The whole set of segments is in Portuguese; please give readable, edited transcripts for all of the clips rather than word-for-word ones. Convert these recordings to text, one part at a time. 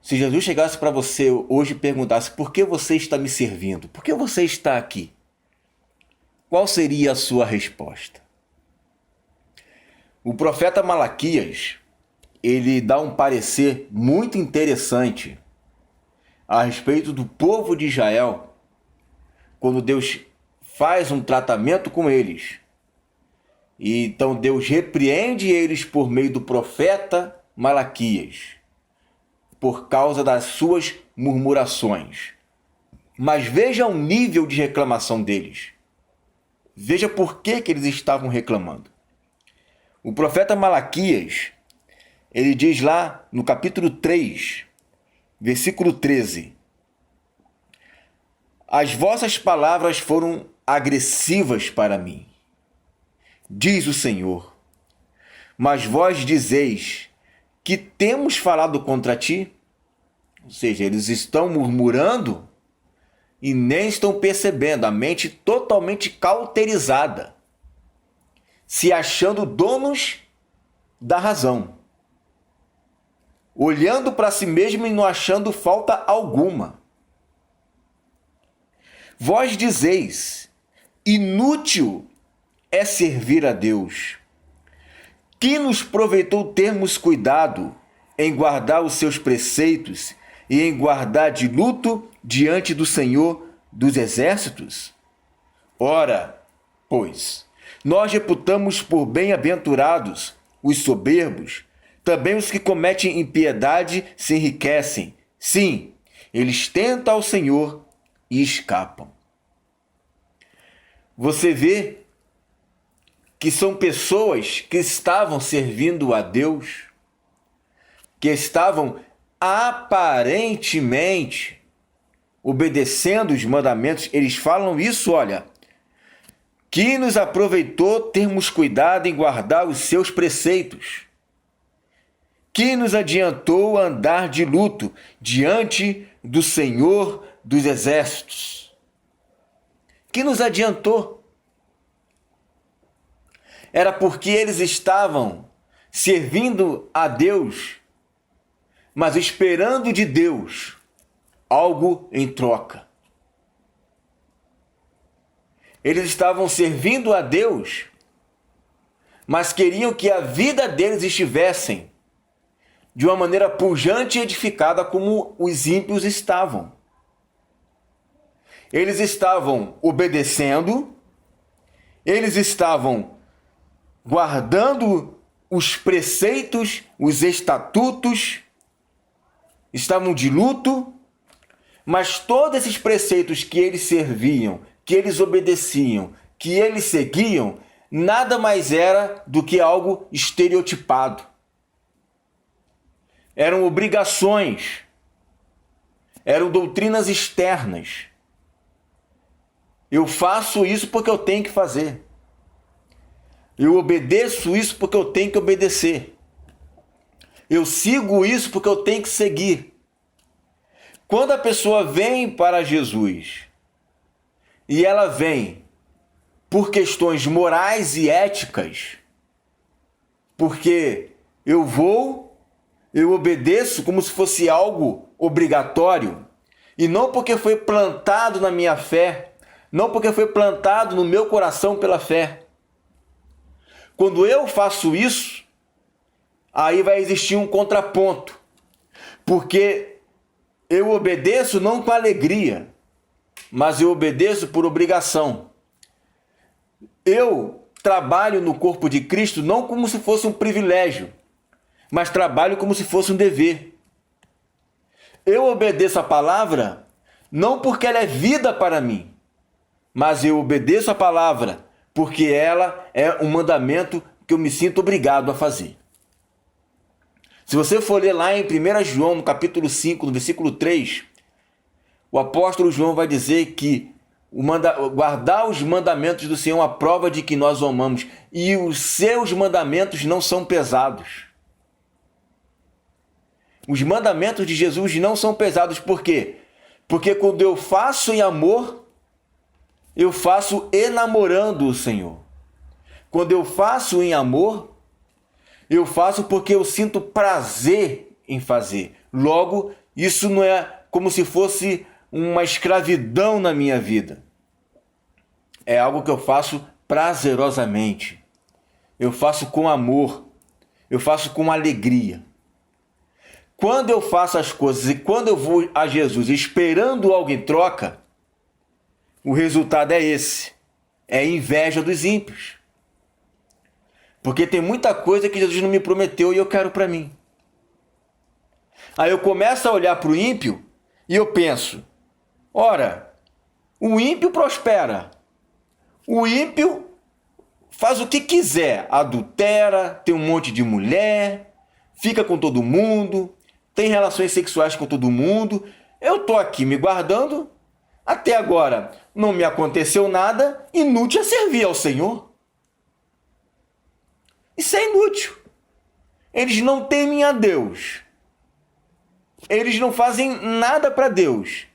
Se Jesus chegasse para você hoje e perguntasse: por que você está me servindo? Por que você está aqui? Qual seria a sua resposta? O profeta Malaquias, ele dá um parecer muito interessante a respeito do povo de Israel, quando Deus faz um tratamento com eles. E então Deus repreende eles por meio do profeta Malaquias, por causa das suas murmurações. Mas veja o nível de reclamação deles. Veja por que eles estavam reclamando. O profeta Malaquias, ele diz lá no capítulo 3, versículo 13: as vossas palavras foram agressivas para mim, diz o Senhor, mas vós dizeis que temos falado contra ti. Ou seja, eles estão murmurando e nem estão percebendo, a mente totalmente cauterizada, se achando donos da razão, olhando para si mesmo e não achando falta alguma. Vós dizeis: inútil é servir a Deus. Que nos proveitou termos cuidado em guardar os seus preceitos e em guardar de luto diante do Senhor dos Exércitos? Ora, pois, nós reputamos por bem-aventurados os soberbos, também os que cometem impiedade se enriquecem. Sim, eles tentam ao Senhor e escapam. Você vê que são pessoas que estavam servindo a Deus, que estavam aparentemente obedecendo os mandamentos. Eles falam isso, olha: que nos aproveitou termos cuidado em guardar os seus preceitos, que nos adiantou andar de luto diante do Senhor dos Exércitos. Que nos adiantou? Era porque eles estavam servindo a Deus, mas esperando de Deus algo em troca. Eles estavam servindo a Deus, mas queriam que a vida deles estivessem de uma maneira pujante e edificada como os ímpios estavam. Eles estavam obedecendo, eles estavam guardando os preceitos, os estatutos, estavam de luto, mas todos esses preceitos que eles serviam, que eles obedeciam, que eles seguiam, nada mais era do que algo estereotipado. Eram obrigações, eram doutrinas externas. Eu faço isso porque eu tenho que fazer. Eu obedeço isso porque eu tenho que obedecer. Eu sigo isso porque eu tenho que seguir. Quando a pessoa vem para Jesus e ela vem por questões morais e éticas, porque eu obedeço como se fosse algo obrigatório, e não porque foi plantado na minha fé, não porque foi plantado no meu coração pela fé. Quando eu faço isso, aí vai existir um contraponto, porque eu obedeço não com alegria, mas eu obedeço por obrigação. Eu trabalho no corpo de Cristo não como se fosse um privilégio, mas trabalho como se fosse um dever. Eu obedeço a palavra não porque ela é vida para mim, mas eu obedeço a palavra porque ela é um mandamento que eu me sinto obrigado a fazer. Se você for ler lá em 1 João, no capítulo 5, no versículo 3, o apóstolo João vai dizer que guardar os mandamentos do Senhor é uma prova de que nós o amamos, e os seus mandamentos não são pesados. Os mandamentos de Jesus não são pesados. Por quê? Porque quando eu faço em amor, eu faço enamorando o Senhor. Quando eu faço em amor, eu faço porque eu sinto prazer em fazer. Logo, Isso não é como se fosse uma escravidão na minha vida. É algo que eu faço prazerosamente. Eu faço com amor. Eu faço com alegria. Quando eu faço as coisas e quando eu vou a Jesus esperando algo em troca, o resultado é esse. É inveja dos ímpios. Porque tem muita coisa que Jesus não me prometeu e eu quero para mim. Aí eu começo a olhar para o ímpio e eu penso, ora, o ímpio prospera. O ímpio faz o que quiser, adultera, tem um monte de mulher, fica com todo mundo, tem relações sexuais com todo mundo. Eu estou aqui me guardando, até agora não me aconteceu nada, inútil é servir ao Senhor. Isso é inútil. Eles não temem a Deus. Eles não fazem nada para Deus.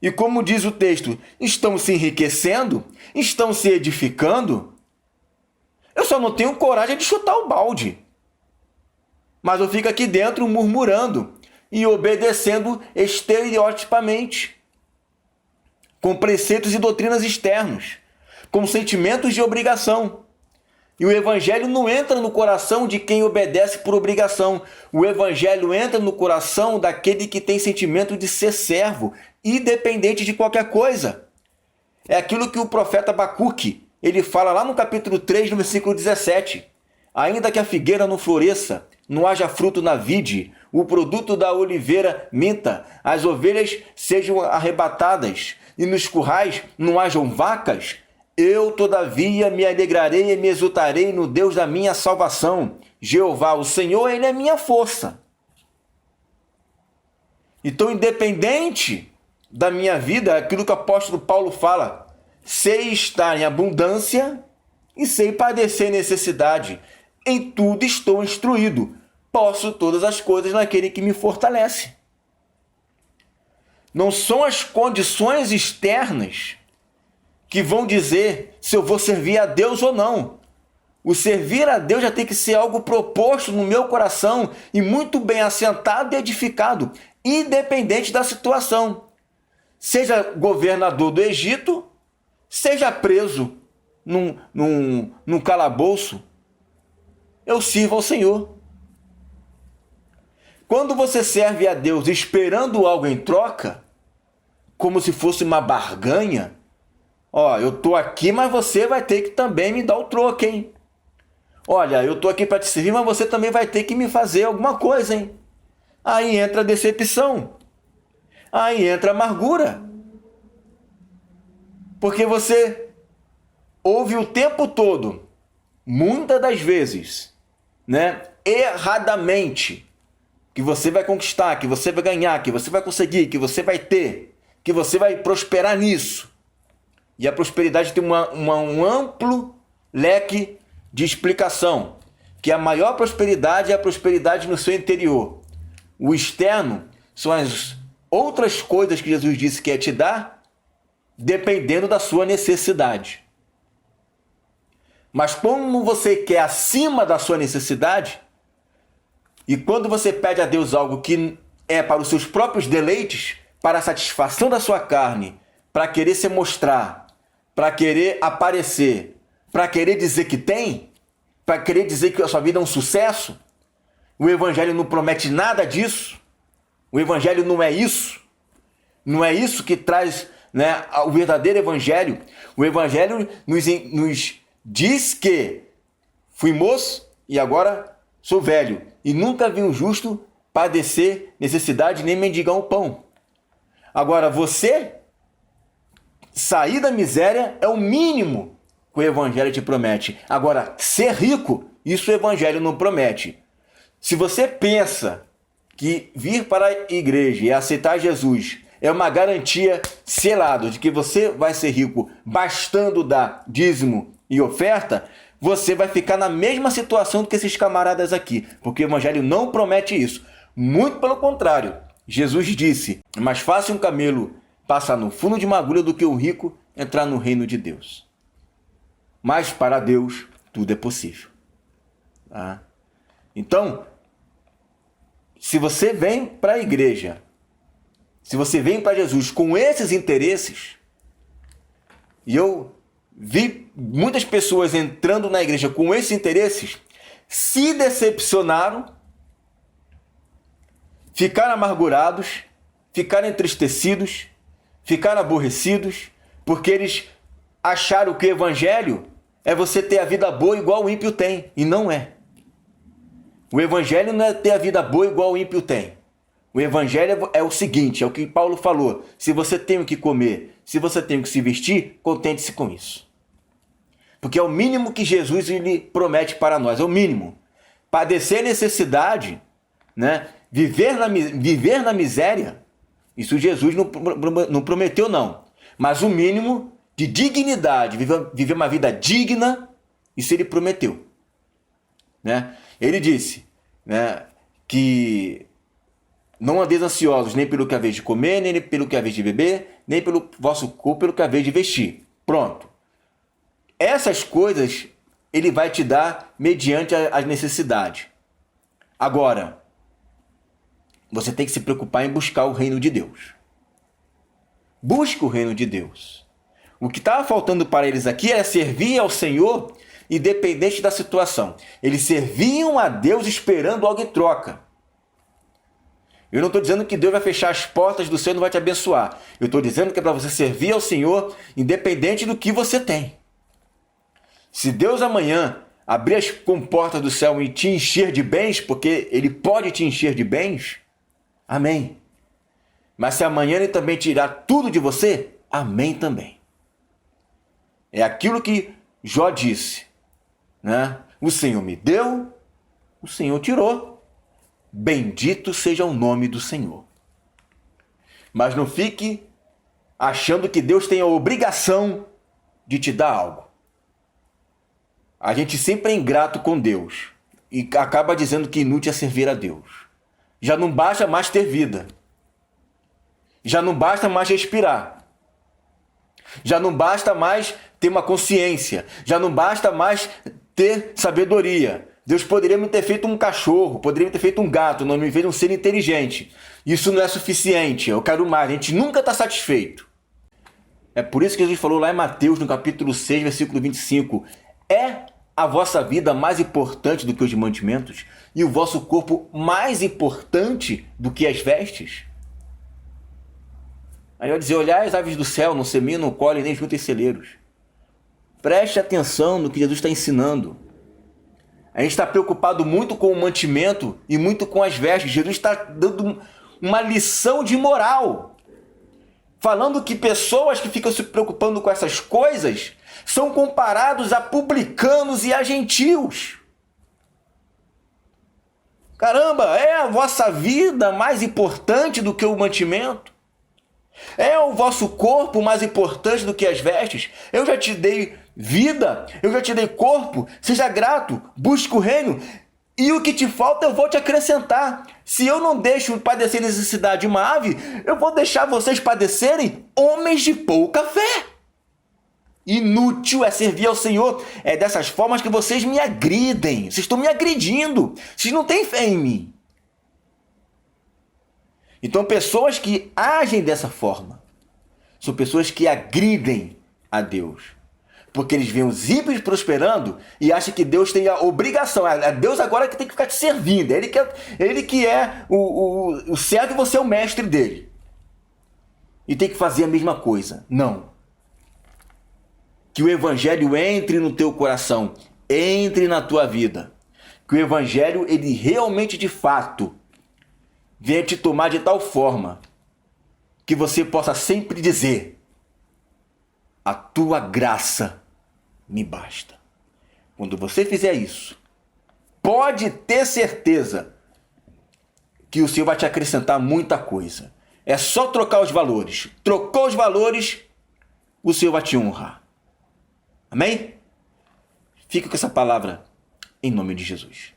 E como diz o texto, estão se enriquecendo, estão se edificando. Eu só não tenho coragem de chutar o balde. Mas eu fico aqui dentro murmurando e obedecendo estereotipamente, com preceitos e doutrinas externos, com sentimentos de obrigação. E o evangelho não entra no coração de quem obedece por obrigação. O evangelho entra no coração daquele que tem sentimento de ser servo, independente de qualquer coisa. É aquilo que o profeta Abacuque, ele fala lá no capítulo 3, no versículo 17. Ainda que a figueira não floresça, não haja fruto na vide, o produto da oliveira minta, as ovelhas sejam arrebatadas, e nos currais não hajam vacas, eu, todavia, me alegrarei e me exultarei no Deus da minha salvação. Jeová, o Senhor, Ele é minha força. Então, independente da minha vida, aquilo que o apóstolo Paulo fala, sei estar em abundância e sei padecer necessidade. Em tudo estou instruído. Posso todas as coisas naquele que me fortalece. Não são as condições externas que vão dizer se eu vou servir a Deus ou não. O servir a Deus já tem que ser algo proposto no meu coração e muito bem assentado e edificado, independente da situação. Seja governador do Egito, seja preso num calabouço, eu sirvo ao Senhor. Quando você serve a Deus esperando algo em troca, como se fosse uma barganha, ó, eu tô aqui, mas você vai ter que também me dar o troco, hein? Olha, eu tô aqui para te servir, mas você também vai ter que me fazer alguma coisa, hein? Aí entra a decepção. Aí entra a amargura. Porque você ouve o tempo todo, muitas das vezes, né, erradamente, que você vai conquistar, que você vai ganhar, que você vai conseguir, que você vai ter, que você vai prosperar nisso. E a prosperidade tem um amplo leque de explicação, que a maior prosperidade é a prosperidade no seu interior. O externo são as outras coisas que Jesus disse que é te dar, dependendo da sua necessidade. Mas como você quer acima da sua necessidade, e quando você pede a Deus algo que é para os seus próprios deleites, para a satisfação da sua carne, para querer se mostrar, para querer aparecer, para querer dizer que tem, para querer dizer que a sua vida é um sucesso, o Evangelho não promete nada disso. O Evangelho não é isso. Não é isso que traz, né, o verdadeiro Evangelho. O Evangelho nos diz que fui moço e agora sou velho, e nunca vi um justo padecer necessidade nem mendigar um pão. Agora, você sair da miséria é o mínimo que o Evangelho te promete. Agora, ser rico, isso o Evangelho não promete. Se você pensa que vir para a igreja e aceitar Jesus é uma garantia selada de que você vai ser rico bastando dar dízimo e oferta, você vai ficar na mesma situação do que esses camaradas aqui, porque o Evangelho não promete isso. Muito pelo contrário, Jesus disse, é mais fácil um camelo passar no fundo de uma agulha do que um rico entrar no reino de Deus. Mas para Deus tudo é possível. Tá? Então, se você vem para a igreja se você vem para Jesus com esses interesses, e eu vi muitas pessoas entrando na igreja com esses interesses, se decepcionaram, ficaram amargurados, ficaram entristecidos, ficaram aborrecidos, porque eles acharam que o evangelho é você ter a vida boa igual o ímpio tem, e não é. O evangelho não é ter a vida boa igual o ímpio tem. O evangelho é o seguinte, é o que Paulo falou: se você tem o que comer, se você tem o que se vestir, contente-se com isso. Porque é o mínimo que Jesus ele promete para nós, é o mínimo. Padecer necessidade, né? Viver na miséria, isso Jesus não prometeu não. Mas o mínimo de dignidade, viver uma vida digna, isso ele prometeu. Né? Ele disse, né, que não andeis ansiosos nem pelo que haveis de comer, nem pelo que haveis de beber, nem pelo vosso corpo, pelo que haveis de vestir. Pronto. Essas coisas ele vai te dar mediante as necessidades. Agora, você tem que se preocupar em buscar o reino de Deus. Busque o reino de Deus. O que estava faltando para eles aqui era servir ao Senhor independente da situação. Eles serviam a Deus esperando algo em troca. Eu não estou dizendo que Deus vai fechar as portas do céu e não vai te abençoar. Eu estou dizendo que é para você servir ao Senhor independente do que você tem. Se Deus amanhã abrir as comportas do céu e te encher de bens, porque Ele pode te encher de bens, amém. Mas se amanhã Ele também tirar tudo de você, amém também. É aquilo que Jó disse, né? O Senhor me deu, o Senhor tirou. Bendito seja o nome do Senhor. Mas não fique achando que Deus tem a obrigação de te dar algo. A gente sempre é ingrato com Deus e acaba dizendo que inútil é servir a Deus. Já não basta mais ter vida. Já não basta mais respirar. Já não basta mais ter uma consciência. Já não basta mais ter sabedoria. Deus poderia me ter feito um cachorro, poderia me ter feito um gato, não me fez um ser inteligente. Isso não é suficiente, eu quero mais. A gente nunca está satisfeito. É por isso que Jesus falou lá em Mateus, no capítulo 6, versículo 25. É a vossa vida mais importante do que os mantimentos? E o vosso corpo mais importante do que as vestes? Aí vai dizer, olhai as aves do céu, não seminam, não colhem, nem juntam em celeiros. Preste atenção no que Jesus está ensinando. A gente está preocupado muito com o mantimento e muito com as vestes. Jesus está dando uma lição de moral. Falando que pessoas que ficam se preocupando com essas coisas são comparados a publicanos e a gentios. Caramba, é a vossa vida mais importante do que o mantimento? É o vosso corpo mais importante do que as vestes? Eu já te dei vida, eu já te dei corpo, seja grato, busque o reino, e o que te falta eu vou te acrescentar. Se eu não deixo padecer necessidade de uma ave, eu vou deixar vocês padecerem homens de pouca fé. Inútil é servir ao Senhor. É dessas formas que vocês me agridem. Vocês estão me agredindo. Vocês não têm fé em mim. Então, pessoas que agem dessa forma são pessoas que agridem a Deus. Porque eles veem os ímpios prosperando e acham que Deus tem a obrigação. É Deus agora que tem que ficar te servindo. Ele que é o servo e você é o mestre dele. E tem que fazer a mesma coisa. Não. Que o evangelho entre no teu coração. Entre na tua vida. Que o evangelho, ele realmente, de fato, venha te tomar de tal forma que você possa sempre dizer: a tua graça me basta. Quando você fizer isso, pode ter certeza que o Senhor vai te acrescentar muita coisa. É só trocar os valores. Trocou os valores, o Senhor vai te honrar. Amém? Fica com essa palavra em nome de Jesus.